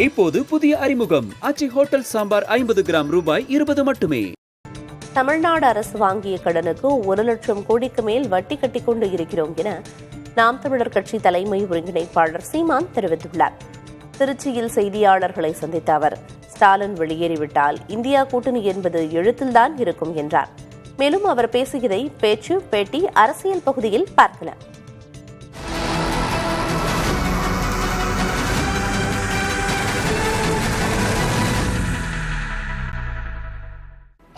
இப்போது புதிய அறிமுகம் ஆச்சி ஹோட்டல் சாம்பார் 50 கிராம் ரூபாய் 20 மட்டுமே. தமிழ்நாடு அரசு வாங்கிய கடனுக்கு 1 லட்சம் கோடிக்கு மேல் வட்டி கட்டிக் கொண்டு இருக்கிறோம் என நாம் தமிழர் கட்சி தலைமை ஒருங்கிணைப்பாளர் சீமான் தெரிவித்துள்ளார். திருச்சியில் செய்தியாளர்களை சந்தித்த அவர், ஸ்டாலின் வெளியேறிவிட்டால் இந்தியா கூட்டணி என்பது எழுத்தில்தான் இருக்கும் என்றார். மேலும் அவர் பேசியதை பேச்சு, பேட்டி, அரசியல் பகுதியில் பார்க்கலாம்.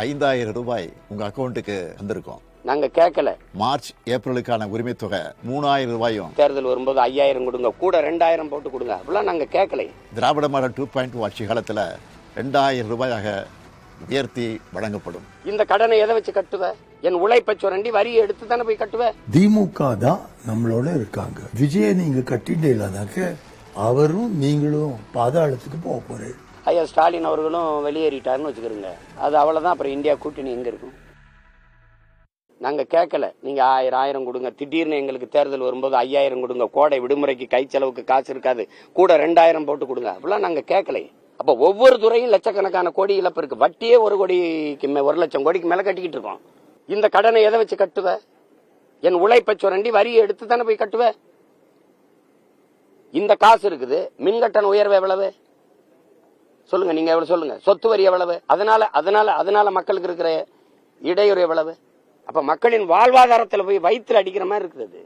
₹5,000 உங்க அக்கௌண்ட்டுக்கு வந்திருக்கோம். நாங்க கேட்கல. மார்ச் ஏப்ரலுக்கான உரிமை தொகை ₹3,000. தேர்தல் வரும்போது 5,000 கொடுங்க, கூட 2,000 போட்டு கொடுங்க, அப்படிலாம் நாங்க கேட்கல. திராவிட மாடல் 2.0 ஆட்சி காலத்துல ₹2,000 உயர்த்தி வழங்கப்படும். இந்த கடனை எதை வச்சு கட்டுவ? என் உழைப்பை சுரண்டி வரி எடுத்து தானே போய் கட்டுவ. திமுக தான் நம்மளோட இருக்காங்க. விஜய நீங்க கட்டிட்டீங்கன்னாக்க அவரும் நீங்களும் பாதாளத்துக்கு போக போறேன். ஐயா ஸ்டாலின் அவர்களும் வெளியேறிட்டாருன்னு வச்சுக்கிறோங்க, அது அவ்வளவுதான். அப்புறம் இந்தியா கூட்டணி எங்க இருக்கும்? நாங்க கேட்கல. நீங்க 1000 கொடுங்க, திடீர்னு எங்களுக்கு தேர்தல் வரும்போது 5,000 கொடுங்க, கோடை விடுமுறைக்கு கை செலவுக்கு காசு இருக்காது, கூட 2,000 போட்டு கொடுங்க, அப்படிலாம் நாங்க கேட்கல. அப்ப ஒவ்வொரு துறையும் லட்சக்கணக்கான கோடி இழப்பு இருக்கு. வட்டியே 1 லட்சம் கோடிக்கு மேல கட்டிக்கிட்டு இருக்கோம். இந்த கடனை எதை வச்சு கட்டுவ? என் உழைப்பை சுரண்டி வரி எடுத்து தானே போய் கட்டுவ. இந்த காசு இருக்குது. மின்கட்டண உயர்வு எவ்வளவு சொல்லுங்க, நீங்க எவ்வளவு சொல்லுங்க. சொத்து வரி எவ்வளவு? அதனால மக்களுக்கு இருக்கிற இடையூறு எவ்வளவு? அப்ப மக்களின் வாழ்வாதாரத்தில் போய் வயிற்றுல அடிக்கிற மாதிரி இருக்குது.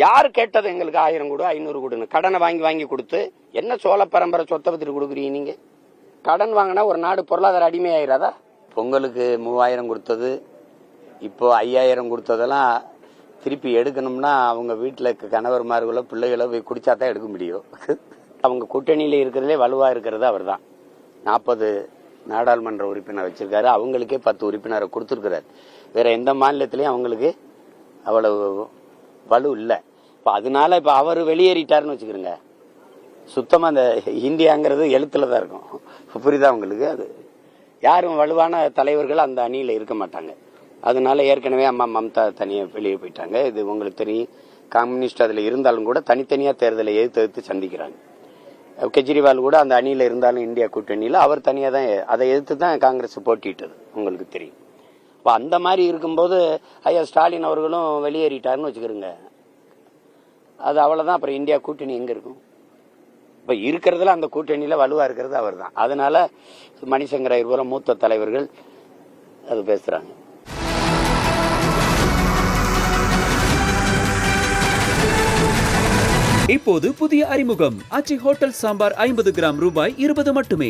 யாரு கேட்டது எங்களுக்கு 1000 கொடு 500 கொடுன்னு? கடனை வாங்கி கொடுத்து என்ன சோழ பரம்பரை சொத்தை பத்திட்டு கொடுக்குறீங்க நீங்க? கடன் வாங்கினா ஒரு நாடு பொருளாதார அடிமையாயிராதா? பொங்கலுக்கு 3000 கொடுத்தது, இப்போ 5000 கொடுத்ததெல்லாம் திருப்பி எடுக்கணும்னா அவங்க வீட்டுல கணவர்மார்களோ பிள்ளைகளோ போய் குடிச்சாதான் எடுக்க முடியும். அவங்க கூட்டணியில இருக்கிறதுலே வலுவா இருக்கிறது அவர் தான். 40 நாடாளுமன்ற உறுப்பினர் வச்சிருக்காரு. அவங்களுக்கே 10 உறுப்பினரை கொடுத்துருக்கிறார். வேற எந்த மாநிலத்திலயும் அவங்களுக்கு அவ்வளவு வலு இல்லை. இப்ப அதனால இப்ப அவர் வெளியேறிட்டாருன்னு வச்சுக்கிறோங்க, சுத்தமா அந்த இந்தியாங்கிறது எழுத்துல தான் இருக்கும். புரியுதா உங்களுக்கு? அது யாரும் வலுவான தலைவர்கள் அந்த அணியில இருக்க மாட்டாங்க. அதனால ஏற்கனவே அம்மா மம்தா தனியா வெளியே போயிட்டாங்க. இது உங்களுக்கு தெரியும். கம்யூனிஸ்ட் அதுல இருந்தாலும் கூட தனித்தனியா தேர்தலை எதிர்த்து சந்திக்கிறாங்க. கெஜ்ரிவால் கூட அந்த அணியில இருந்தாலும் இந்தியா கூட்டணியில அவர் தனியா தான், அதை எதிர்த்து தான் காங்கிரஸ் போட்டிட்டது, உங்களுக்கு தெரியும். இப்ப அந்த மாதிரி இருக்கும்போது ஐயா ஸ்டாலின் அவர்களும் வெளியேறிட்டாருன்னு வச்சுக்கிறோங்க, அது அவ்வளவுதான். அப்புறம் இந்தியா கூட்டணி எங்க இருக்கும்? இப்ப இருக்கிறதுல அந்த கூட்டணியில வலுவா இருக்கிறது அவர் தான். அதனால மணிசங்கர் ஐயர் மூத்த தலைவர்கள் அது பேசுறாங்க. இப்போது புதிய அறிமுகம் ஆச்சி ஹோட்டல் சாம்பார் 50 கிராம் ரூபாய் 20 மட்டுமே.